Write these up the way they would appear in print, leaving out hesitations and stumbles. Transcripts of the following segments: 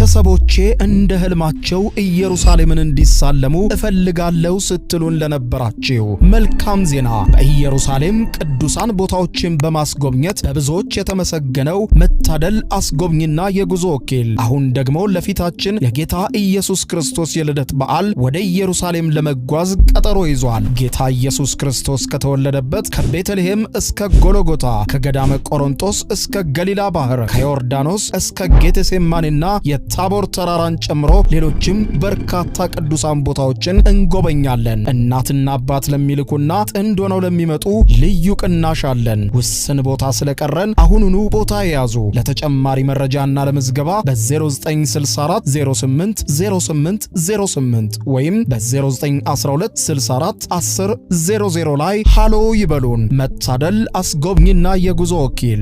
ቤተሰቦቼ እንደ ህልማቸው ኢየሩሳሌምን እንዲሳለሙ እፈልጋለሁ ስትሉን ለነበራችሁ መልካም ዜና በኢየሩሳሌም ቅዱሳን ቦታዎችን በማስጎብኘት በብዙዎች የተመሰገነው መታደል አስጎብኝና የጉዞ ወኪል አሁን ደግሞ ለፊታችን የጌታ ኢየሱስ ክርስቶስ የልደት በዓል ወደ ኢየሩሳሌም ለመጓዝ ቀጠሮ ይዟል። ጌታ ኢየሱስ ክርስቶስ ከተወለደበት ከቤተልሔም እስከ ጎልጎታ ከገዳመ ቆሮንጦስ እስከ ገሊላ ባህር ከዮርዳኖስ እስከ ጌቴሴማኒና የታቦር ተራራን ጨምሮ ሌሎችም በርካታ ቅዱሳን ቦታዎችን እንጎበኛለን። እናትና አባት ለሚልኩና ጥንድ ሆነው ለሚመጡ ልዩ ቅናሽ አለን። ውስን ቦታ ስለቀረን አሁኑኑ ቦታ ያዙ። ለተጨማሪ መረጃና ለምዝገባ በ0964 08 08 08 ወይም በ0912 64 10 00 ላይ ሃሎ ይበሉን። መታደል አስጎብኝና የጉዞ ወኪል።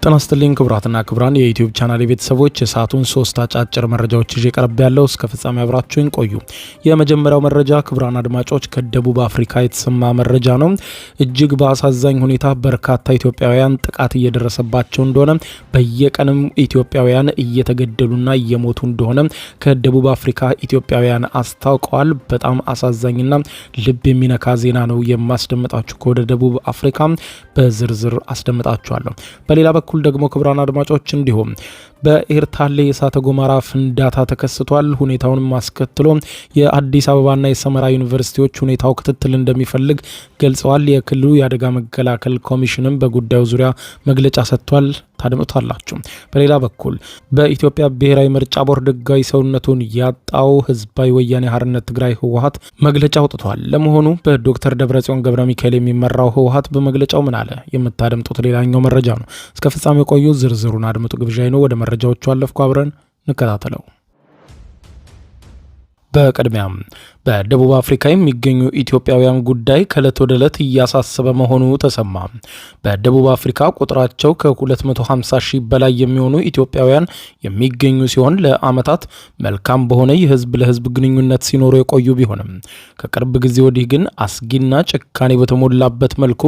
ተናስተልኝ ክብራትና ክብራን የዩቲዩብ ቻናል ቤተሰቦች የሰዓቱን 3 አጫጭር መረጃዎች ይዤ ቀርብ ያለው እስከ ፍጻሜ አብራችሁን ቆዩ። የመጀመሪያው መረጃ ክብራን አድማጮች ከደቡብ አፍሪካ የተሰማ መረጃ ነው። እጅግ በአሳዛኝ ሁኔታ በርካታ ኢትዮጵያውያን ጥቃት እየደረሰባቸው እንደሆነ በየቀንም ኢትዮጵያውያን እየተገደሉና እየሞቱ እንደሆነ ከደቡብ አፍሪካ ኢትዮጵያውያን አስታውቀዋል። በጣም አሳዛኝና ልብ የሚነካ ዜና ነው የማስደምጣችሁ። ከወደ ደቡብ አፍሪካ በዝርዝር አስደምጣችኋለሁ። በሌላ በኩል ደግሞ ክብራን አድማጮች እንዲሁም በኤርታሌ የእሳተ ገሞራ ፍንዳታ ተከስቷል። ሁኔታውን ማስከትሎ የአዲስ አበባና የሰመራ ዩኒቨርሲቲዎች ሁኔታው ክትትል እንደሚፈልግ ገልጸዋል። የክልሉ የአደጋ መከላከል ኮሚሽንም በጉዳዩ ዙሪያ መግለጫ ሰጥቷል። ታደምጣላችሁ። በሌላ በኩል በኢትዮጵያ ብሔራዊ ምርጫ ቦርድ ህጋዊ ሰውነቱን ያጣው ህዝባዊ ወያኔ ሓርነት ትግራይ ህወሓት መግለጫ አውጥቷል። ለመሆኑ በዶክተር ደብረጽዮን ገብረ ሚካኤል የሚመራው ህወሓት በመግለጫው ምን አለ? የምታደምጡት ሌላኛው መረጃ ነው። እስከ ፍጻሜ ቆዩ። ዝርዝሩን አድምጡ ግብዣይ ነው። ወደ መረጃዎቹ አለፍኩ። አብረን እንከታተለው። በቅድሚያም በደቡብ አፍሪካ የሚገኙ ኢትዮጵያውያን ጉዳይ ከዕለት ወደ ዕለት እያሳሰበ መሆኑ ተሰማ። በደቡብ አፍሪካ ቁጥራቸው ከ250 ሺህ በላይ የሚሆኑ ኢትዮጵያውያን የሚገኙ ሲሆን ለዓመታት መልካም በሆነ የህዝብ ለህዝብ ግንኙነት ሲኖሩ የቆዩ ቢሆንም ከቅርብ ጊዜ ወዲህ ግን አስጊና ጭካኔ በተሞላበት መልኩ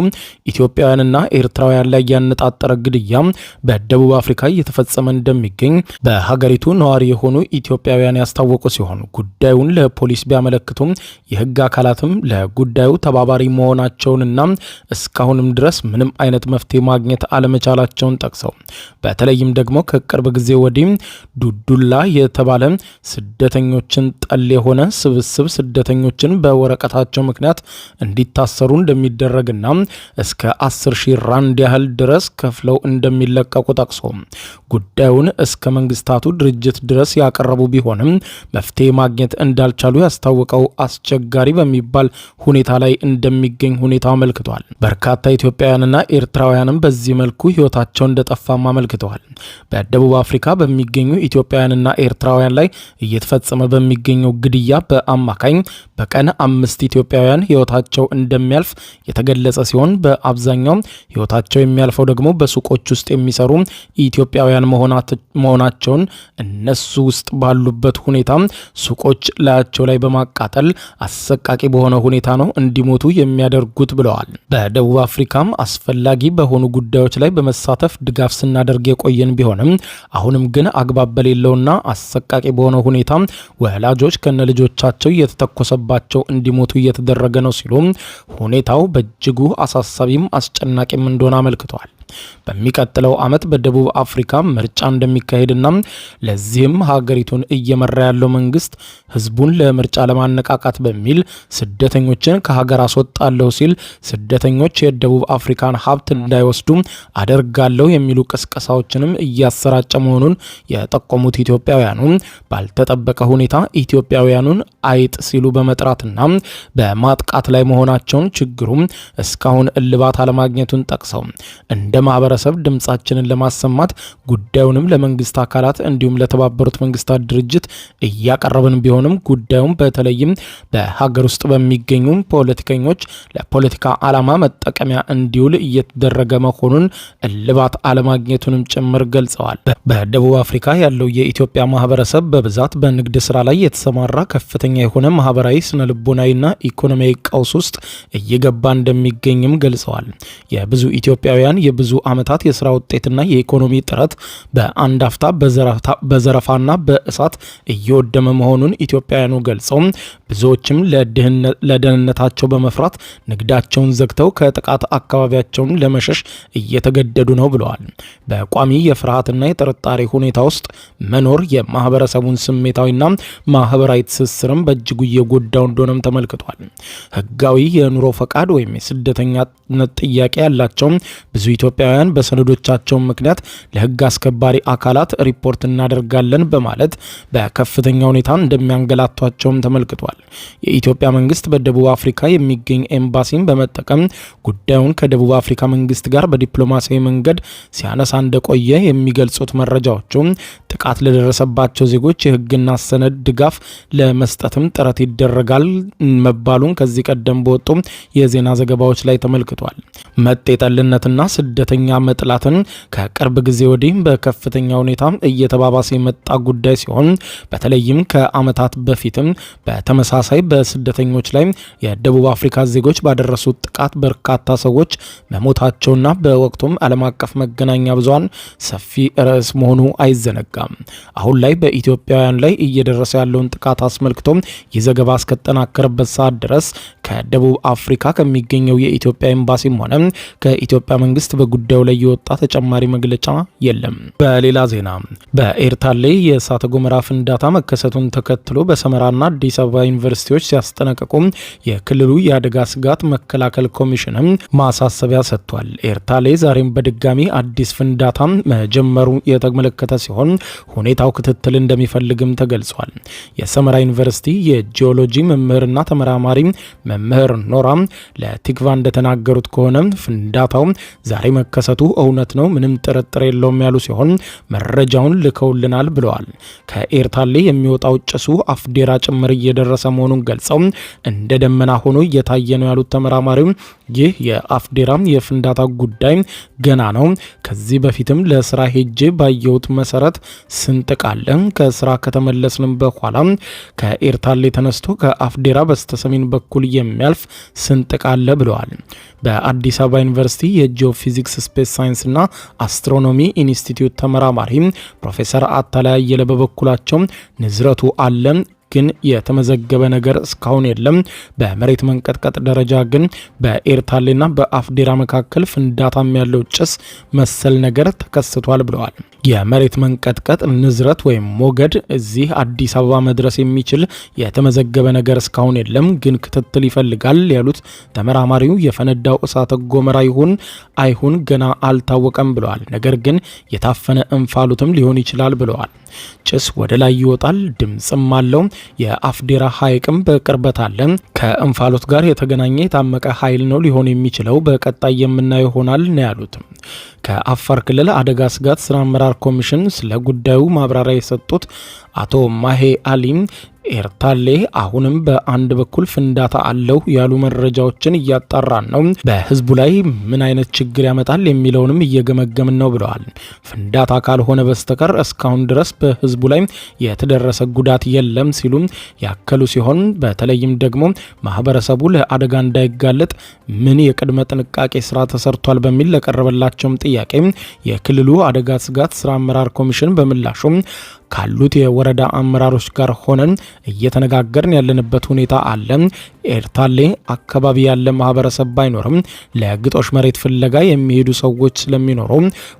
ኢትዮጵያውያንና ኤርትራውያን ላይ ያነጣጠረ ግድያ በደቡብ አፍሪካ እየተፈጸመ እንደሚገኝ በሀገሪቱ ነዋሪ የሆኑ ኢትዮጵያውያን ያስታወቁ ሲሆን ጉዳዩን ለፖሊስ ቢያመለክቱም የህግ አካላትም ለጉዳዩ ተባባሪ መሆናቸውንና እስካሁንም ድረስ ምንም አይነት መፍትሄ ማግኘት አለመቻላቸውን ጠቅሰው በተለይም ደግሞ ከቅርብ ጊዜ ወዲህ ዱዱላ የተባለ ስደተኞችን ጠል የሆነ ስብስብ ስደተኞችን በወረቀታቸው ምክንያት እንዲታሰሩ እንደሚደረግና እስከ 10,000 ራንድ ያህል ድረስ ከፍለው እንደሚለቀቁ ጠቅሶ ጉዳዩን እስከ መንግስታቱ ድርጅት ድረስ ያቀረቡ ቢሆንም መፍትሄ ማግኘት እንዳልቻሉ ያስታወቀው አስቸጋሪ በሚባል ሁኔታ ላይ እንደሚገኝ ሁኔታው አመልክቷል። በርካታ ኢትዮጵያውያንና ኤርትራውያንም በዚህ መልኩ ህይወታቸው እንደጠፋም አመልክተዋል። በደቡብ አፍሪካ በሚገኙ ኢትዮጵያውያንና ኤርትራውያን ላይ እየተፈጸመ በሚገኘው ግድያ በአማካኝ በቀን 5 ኢትዮጵያውያን ህይወታቸው እንደሚያልፍ የተገለጸ ሲሆን በአብዛኛው ህይወታቸው የሚያልፈው ደግሞ በሱቆች ውስጥ የሚሰሩ ኢትዮጵያውያን መሆናቸውን እነሱ ውስጥ ባሉበት ሁኔታ ሱቆች ላያቸው ላይ በማቃጠል አሰቃቂ በሆነ ሁኔታ ነው እንዲሞቱ የሚያደርጉት ብለዋል። በደቡብ አፍሪካም አስፈላጊ በሆኑ ጉዳዮች ላይ በመሳተፍ ድጋፍ ስናደርግ የቆየን ቢሆንም አሁንም ግን አግባብ በሌለውና አሰቃቂ በሆነ ሁኔታ ወላጆች ከነልጆቻቸው እየተተኮሰባቸው እንዲሞቱ እየተደረገ ነው ሲሉ ሁኔታው በእጅጉ አሳሳቢም አስጨናቂም እንደሆነ አመልክተዋል። በሚቀጥለው ዓመት በደቡብ አፍሪካ ምርጫ እንደሚካሄድና ለዚህም ሀገሪቱን እየመራ ያለው መንግስት ህዝቡን ለምርጫ ለማነቃቃት በሚል ስደተኞችን ከሀገር አስወጣለሁ ሲል ስደተኞች የደቡብ አፍሪካን ሀብት እንዳይወስዱ አደርጋለሁ የሚሉ ቅስቀሳዎችንም እያሰራጨ መሆኑን የጠቆሙት ኢትዮጵያውያኑ ባልተጠበቀ ሁኔታ ኢትዮጵያውያኑን አይጥ ሲሉ በመጥራትና በማጥቃት ላይ መሆናቸውን ችግሩም እስካሁን እልባት አለማግኘቱን ጠቅሰው እንደ ማህበረሰብ ድምጻችንን ለማሰማት ጉዳዩንም ለመንግስት አካላት እንዲሁም ለተባበሩት መንግስታት ድርጅት እያቀረብን ቢሆንም ጉዳዩን በተለይም በሀገር ውስጥ በሚገኙ ፖለቲከኞች ለፖለቲካ ዓላማ መጠቀሚያ እንዲውል እየተደረገ መሆኑን እልባት አለማግኘቱንም ጭምር ገልጸዋል። በደቡብ አፍሪካ ያለው የኢትዮጵያ ማህበረሰብ በብዛት በንግድ ስራ ላይ የተሰማራ ከፍተኛ የሆነ ማህበራዊ፣ ስነ ልቦናዊና ኢኮኖሚያዊ ቀውስ ውስጥ እየገባ እንደሚገኝም ገልጸዋል። የብዙ ኢትዮጵያውያን የብዙ ዓመታት የስራ ውጤትና የኢኮኖሚ ጥረት በአንድ አፍታ በዘረፋና በእሳት እየወደመ መሆኑን ኢትዮጵያውያኑ ገልጸው ብዙዎችም ለደህንነታቸው በመፍራት ንግዳቸውን ዘግተው ከጥቃት አካባቢያቸውን ለመሸሽ እየተገደዱ ነው ብለዋል። በቋሚ የፍርሃትና የጥርጣሬ ሁኔታ ውስጥ መኖር የማህበረሰቡን ስሜታዊና ማህበራዊ ትስስርም በእጅጉ እየጎዳው እንደሆነም ተመልክቷል። ህጋዊ የኑሮ ፈቃድ ወይም የስደተኛነት ጥያቄ ያላቸው ብዙ ኢትዮጵያውያን በሰነዶቻቸው ምክንያት ለህግ አስከባሪ አካላት ሪፖርት እናደርጋለን በማለት በከፍተኛ ሁኔታ እንደሚያንገላቷቸውም ተመልክቷል። የኢትዮጵያ መንግስት በደቡብ አፍሪካ የሚገኝ ኤምባሲን በመጠቀም ጉዳዩን ከደቡብ አፍሪካ መንግስት ጋር በዲፕሎማሲያዊ መንገድ ሲያነሳ እንደቆየ የሚገልጹት መረጃዎቹ ጥቃት ለደረሰባቸው ዜጎች የህግና ሰነድ ድጋፍ ለመስጠትም ጥረት ይደረጋል መባሉን ከዚህ ቀደም በወጡ የዜና ዘገባዎች ላይ ተመልክቷል። መጤጠልነትና ስደተኛ መጥላትን ከቅርብ ጊዜ ወዲህ በከፍተኛ ሁኔታ እየተባባሰ የመጣ ጉዳይ ሲሆን በተለይም ከዓመታት በፊትም በተመሳሳይ በስደተኞች ላይ የደቡብ አፍሪካ ዜጎች ባደረሱት ጥቃት በርካታ ሰዎች መሞታቸውና በወቅቱም ዓለም አቀፍ መገናኛ ብዙሃን ሰፊ ርዕስ መሆኑ አይዘነጋም። አሁን ላይ በኢትዮጵያውያን ላይ እየደረሰ ያለውን ጥቃት አስመልክቶ ይህ ዘገባ እስከተጠናከረበት ሰዓት ድረስ ከደቡብ አፍሪካ ከሚገኘው የኢትዮጵያ ኤምባሲም ሆነ ከኢትዮጵያ መንግስት በጉዳዩ ላይ የወጣ ተጨማሪ መግለጫ የለም። በሌላ ዜና በኤርታሌ የእሳተ ገሞራ ፍንዳታ መከሰቱን ተከትሎ በሰመራና አዲስ አበባ ዩኒቨርሲቲዎች ሲያስጠነቅቁ የክልሉ የአደጋ ስጋት መከላከል ኮሚሽንም ማሳሰቢያ ሰጥቷል። ኤርታሌ ዛሬም በድጋሚ አዲስ ፍንዳታ መጀመሩ የተመለከተ ሲሆን ሁኔታው ክትትል እንደሚፈልግም ተገልጿል። የሰመራ ዩኒቨርሲቲ የጂኦሎጂ መምህርና ተመራማሪ መምህር ኖራ ለቲክቫ እንደተናገሩት ከሆነ ፍንዳታው ዛሬ መከሰቱ እውነት ነው፣ ምንም ጥርጥር የለውም ያሉ ሲሆን መረጃውን ልከውልናል ብለዋል። ከኤርታሌ የሚወጣው ጭሱ አፍዴራ ጭምር እየደረሰ መሆኑን ገልጸው እንደ ደመና ሆኖ እየታየ ነው ያሉት ተመራማሪው ይህ የአፍዴራ የፍንዳታ ጉዳይ ገና ነው። ከዚህ በፊትም ለስራ ሄጄ ባየሁት መሰረት ስንጥቃለ ከስራ ከተመለስንም በኋላ ከኤርታሌ ተነስቶ ከአፍዴራ በስተሰሜን በኩል የሚያልፍ ስንጥቃለ ብለዋል። በአዲስ አበባ ዩኒቨርሲቲ የጂኦፊዚክስ ስፔስ ሳይንስና አስትሮኖሚ ኢንስቲትዩት ተመራማሪ ፕሮፌሰር አታላይ አየለ በበኩላቸው ንዝረቱ አለ ግን የተመዘገበ ነገር እስካሁን የለም። በመሬት መንቀጥቀጥ ደረጃ ግን በኤርታሌና በአፍዴራ መካከል ፍንዳታም ያለው ጭስ መሰል ነገር ተከስቷል ብለዋል። የመሬት መንቀጥቀጥ ንዝረት ወይም ሞገድ እዚህ አዲስ አበባ መድረስ የሚችል የተመዘገበ ነገር እስካሁን የለም፣ ግን ክትትል ይፈልጋል ያሉት ተመራማሪው የፈነዳው እሳተ ገሞራ ይሁን አይሁን ገና አልታወቀም ብለዋል። ነገር ግን የታፈነ እንፋሎትም ሊሆን ይችላል ብለዋል። ጭስ ወደ ላይ ይወጣል፣ ድምጽም አለው። የአፍዴራ ሐይቅም በቅርበት አለ። ከእንፋሎት ጋር የተገናኘ የታመቀ ኃይል ነው ሊሆን የሚችለው፣ በቀጣይ የምናየው ይሆናል ነው ያሉት። ከአፋር ክልል አደጋ ስጋት ስራ አመራር ኮሚሽን ስለ ጉዳዩ ማብራሪያ የሰጡት አቶ ማሄ አሊም ኤርታሌ አሁንም በአንድ በኩል ፍንዳታ አለው ያሉ መረጃዎችን እያጣራን ነው፣ በህዝቡ ላይ ምን አይነት ችግር ያመጣል የሚለውንም እየገመገምን ነው ብለዋል። ፍንዳታ ካልሆነ በስተቀር እስካሁን ድረስ በህዝቡ ላይ የተደረሰ ጉዳት የለም ሲሉ ያከሉ ሲሆን በተለይም ደግሞ ማህበረሰቡ ለአደጋ እንዳይጋለጥ ምን የቅድመ ጥንቃቄ ስራ ተሰርቷል በሚል ለቀረበላቸውም ጥያቄ የክልሉ አደጋ ስጋት ስራ አመራር ኮሚሽን በምላሹ ካሉት የወረዳ አመራሮች ጋር ሆነን እየተነጋገርን ያለንበት ሁኔታ አለ። ኤርታሌ አካባቢ ያለ ማህበረሰብ ባይኖርም ለግጦሽ መሬት ፍለጋ የሚሄዱ ሰዎች ስለሚኖሩ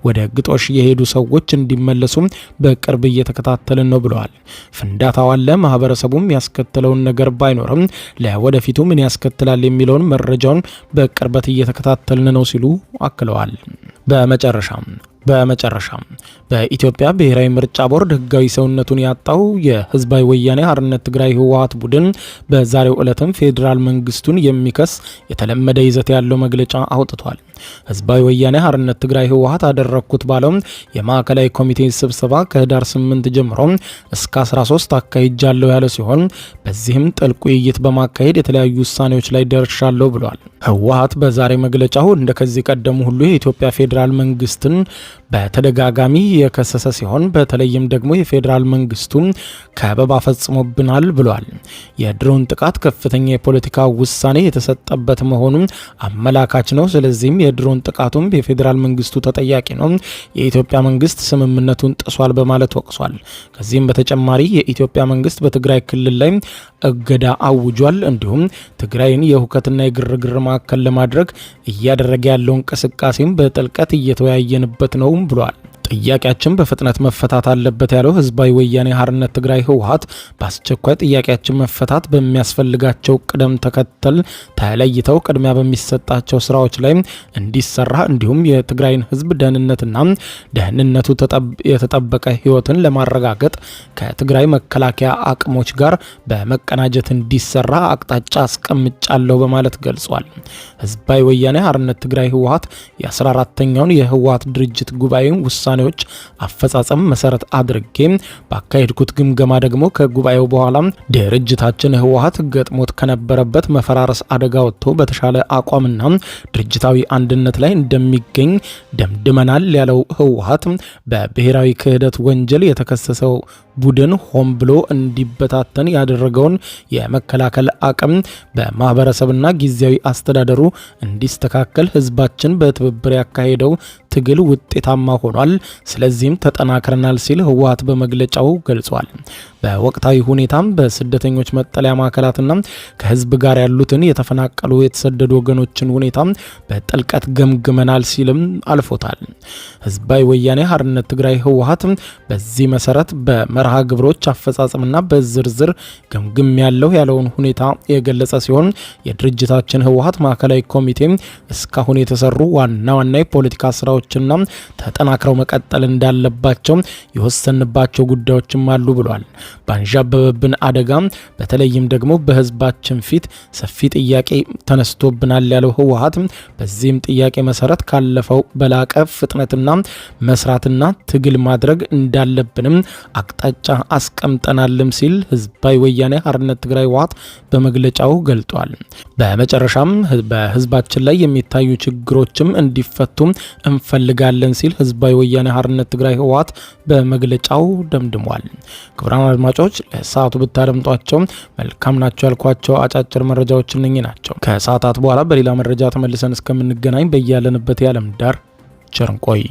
ወደ ግጦሽ የሄዱ ሰዎች እንዲመለሱ በቅርብ እየተከታተልን ነው ብለዋል። ፍንዳታው አለ፣ ማህበረሰቡም ያስከተለውን ነገር ባይኖርም ለወደፊቱ ምን ያስከትላል የሚለውን መረጃውን በቅርበት እየተከታተልን ነው ሲሉ አክለዋል። በመጨረሻም በመጨረሻም በኢትዮጵያ ብሔራዊ ምርጫ ቦርድ ህጋዊ ሰውነቱን ያጣው የህዝባዊ ወያኔ ሓርነት ትግራይ ህወሓት ቡድን በዛሬው ዕለትም ፌዴራል መንግስቱን የሚከስ የተለመደ ይዘት ያለው መግለጫ አውጥቷል። ህዝባዊ ወያኔ ሓርነት ትግራይ ህወሓት አደረኩት ባለው የማዕከላዊ ኮሚቴ ስብሰባ ከህዳር 8 ጀምሮ እስከ 13 አካሂጃለሁ ያለ ሲሆን በዚህም ጥልቅ ውይይት በማካሄድ የተለያዩ ውሳኔዎች ላይ ደርሻለሁ ብሏል። ህወሓት በዛሬ መግለጫው እንደከዚህ ቀደሙ ሁሉ የኢትዮጵያ ፌዴራል መንግስትን በተደጋጋሚ የከሰሰ ሲሆን በተለይም ደግሞ የፌዴራል መንግስቱ ከበባ ፈጽሞብናል ብሏል። የድሮን ጥቃት ከፍተኛ የፖለቲካ ውሳኔ የተሰጠበት መሆኑን አመላካች ነው። ስለዚህም የድሮን ጥቃቱም የፌዴራል መንግስቱ ተጠያቂ ነው። የኢትዮጵያ መንግስት ስምምነቱን ጥሷል በማለት ወቅሷል። ከዚህም በተጨማሪ የኢትዮጵያ መንግስት በትግራይ ክልል ላይ እገዳ አውጇል። እንዲሁም ትግራይን የሁከትና የግርግር ማዕከል ለማድረግ እያደረገ ያለው እንቅስቃሴም በጥልቀት እየተወያየንበት ነው ብሏል። ጥያቄያችን በፍጥነት መፈታት አለበት ያለው ህዝባዊ ወያኔ ሓርነት ትግራይ ህወሓት በአስቸኳይ ጥያቄያችን መፈታት በሚያስፈልጋቸው ቅደም ተከተል ተለይተው ቅድሚያ በሚሰጣቸው ስራዎች ላይ እንዲሰራ እንዲሁም የትግራይን ህዝብ ደህንነትና ደህንነቱ የተጠበቀ ህይወትን ለማረጋገጥ ከትግራይ መከላከያ አቅሞች ጋር በመቀናጀት እንዲሰራ አቅጣጫ አስቀምጫለሁ በማለት ገልጿል። ህዝባዊ ወያኔ ሓርነት ትግራይ ህወሓት የ14ኛውን የህወሓት ድርጅት ጉባኤ ውሳኔዎች አፈጻጸም መሰረት አድርጌ ባካሄድኩት ግምገማ ደግሞ ከጉባኤው በኋላ ድርጅታችን ህወሓት ገጥሞት ከነበረበት መፈራረስ አደጋ ወጥቶ በተሻለ አቋምና ድርጅታዊ አንድነት ላይ እንደሚገኝ ደምድመናል ያለው ህወሓት በብሔራዊ ክህደት ወንጀል የተከሰሰው ቡድን ሆን ብሎ እንዲበታተን ያደረገውን የመከላከል አቅም በማህበረሰብና ጊዜያዊ አስተዳደሩ እንዲስተካከል ህዝባችን በትብብር ያካሄደው ትግል ውጤታማ ሆኗል። ስለዚህም ተጠናክረናል ሲል ህወሓት በመግለጫው ገልጿል። በወቅታዊ ሁኔታም በስደተኞች መጠለያ ማዕከላትና ከህዝብ ጋር ያሉትን የተፈናቀሉ የተሰደዱ ወገኖችን ሁኔታ በጥልቀት ገምግመናል ሲልም አልፎታል። ህዝባዊ ወያኔ ሓርነት ትግራይ ህወሓት በዚህ መሰረት በመርሃ ግብሮች አፈጻጸምና በዝርዝር ገምግም ያለውን ሁኔታ የገለጸ ሲሆን የድርጅታችን ህወሓት ማዕከላዊ ኮሚቴ እስካሁን የተሰሩ ዋና የፖለቲካ ስራዎችና ተጠናክረው መቀጠል እንዳለባቸው የወሰንባቸው ጉዳዮችም አሉ ብሏል። ባንዣበበብን አደጋ በተለይም ደግሞ በህዝባችን ፊት ሰፊ ጥያቄ ተነስቶብናል ያለው ህወሓት በዚህም ጥያቄ መሰረት ካለፈው በላቀ ፍጥነትና መስራትና ትግል ማድረግ እንዳለብንም አቅጣጫ አስቀምጠናልም ሲል ህዝባዊ ወያኔ ሓርነት ትግራይ ህወሓት በመግለጫው ገልጧል። በመጨረሻም በህዝባችን ላይ የሚታዩ ችግሮችም እንዲፈቱ እንፈልጋለን ሲል ህዝባዊ ወያኔ ሓርነት ትግራይ ህወሓት በመግለጫው ደምድሟል። ክቡራን አድማጮች ለሰዓቱ ብታደምጧቸው መልካም ናቸው ያልኳቸው አጫጭር መረጃዎች እነኚህ ናቸው። ከሰዓታት በኋላ በሌላ መረጃ ተመልሰን እስከምንገናኝ በያለንበት የዓለም ዳር ቸር እንቆይ።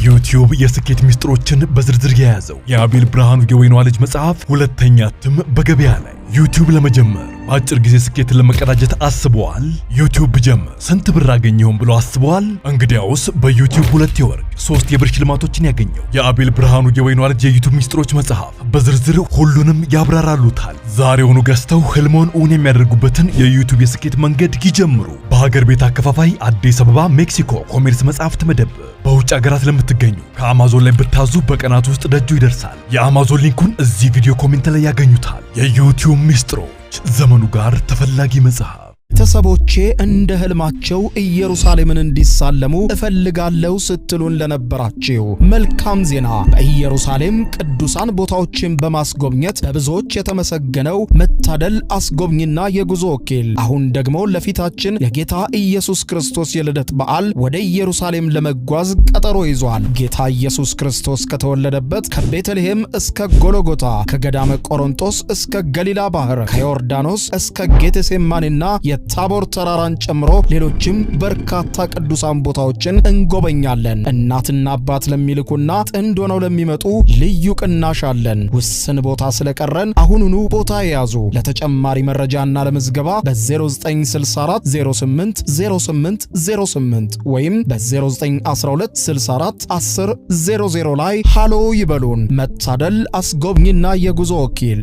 ዩቲዩብ የስኬት ሚስጥሮችን በዝርዝር የያዘው የአቤል ብርሃኑ የወይኗ ልጅ መጽሐፍ ሁለተኛ እትም በገበያ ላይ። ዩቲዩብ ለመጀመር በአጭር ጊዜ ስኬትን ለመቀዳጀት አስበዋል? ዩቲዩብ ብጀምር ስንት ብር አገኘሁም ብሎ አስበዋል? እንግዲያውስ በዩቲዩብ 2 የወርቅ 3 የብር ሽልማቶችን ያገኘው የአቤል ብርሃኑ የወይኗ ልጅ የዩቲዩብ ሚስጥሮች መጽሐፍ በዝርዝር ሁሉንም ያብራራሉታል። ዛሬውኑ ገዝተው ህልሞን እውን የሚያደርጉበትን የዩቲዩብ የስኬት መንገድ ይጀምሩ። በሀገር ቤት አከፋፋይ አዲስ አበባ ሜክሲኮ ኮሜርስ መጽሐፍት መደብር። በውጭ ሀገራት ለምትገኙ ከአማዞን ላይ ብታዙ በቀናት ውስጥ ደጁ ይደርሳል። የአማዞን ሊንኩን እዚህ ቪዲዮ ኮሜንት ላይ ያገኙታል። የዩቲዩብ ሚስጥሮች፣ ዘመኑ ጋር ተፈላጊ መጽሐፍ። ቤተሰቦቼ እንደ ህልማቸው ኢየሩሳሌምን እንዲሳለሙ እፈልጋለሁ ስትሉን ለነበራችሁ መልካም ዜና። በኢየሩሳሌም ቅዱሳን ቦታዎችን በማስጎብኘት በብዙዎች የተመሰገነው መታደል አስጎብኝና የጉዞ ወኪል አሁን ደግሞ ለፊታችን የጌታ ኢየሱስ ክርስቶስ የልደት በዓል ወደ ኢየሩሳሌም ለመጓዝ ቀጠሮ ይዟል። ጌታ ኢየሱስ ክርስቶስ ከተወለደበት ከቤተልሔም እስከ ጎልጎታ፣ ከገዳመ ቆሮንቶስ እስከ ገሊላ ባህር፣ ከዮርዳኖስ እስከ ጌቴሴማኒና የታቦር ተራራን ጨምሮ ሌሎችም በርካታ ቅዱሳን ቦታዎችን እንጎበኛለን። እናትና አባት ለሚልኩና ጥንድ ሆነው ለሚመጡ ልዩ ቅናሽ አለን። ውስን ቦታ ስለቀረን አሁኑኑ ቦታ ያዙ። ለተጨማሪ መረጃና ለምዝገባ በ0964 08 08 08 ወይም በ0912 64 10 00 ላይ ሃሎ ይበሉን። መታደል አስጎብኝና የጉዞ ወኪል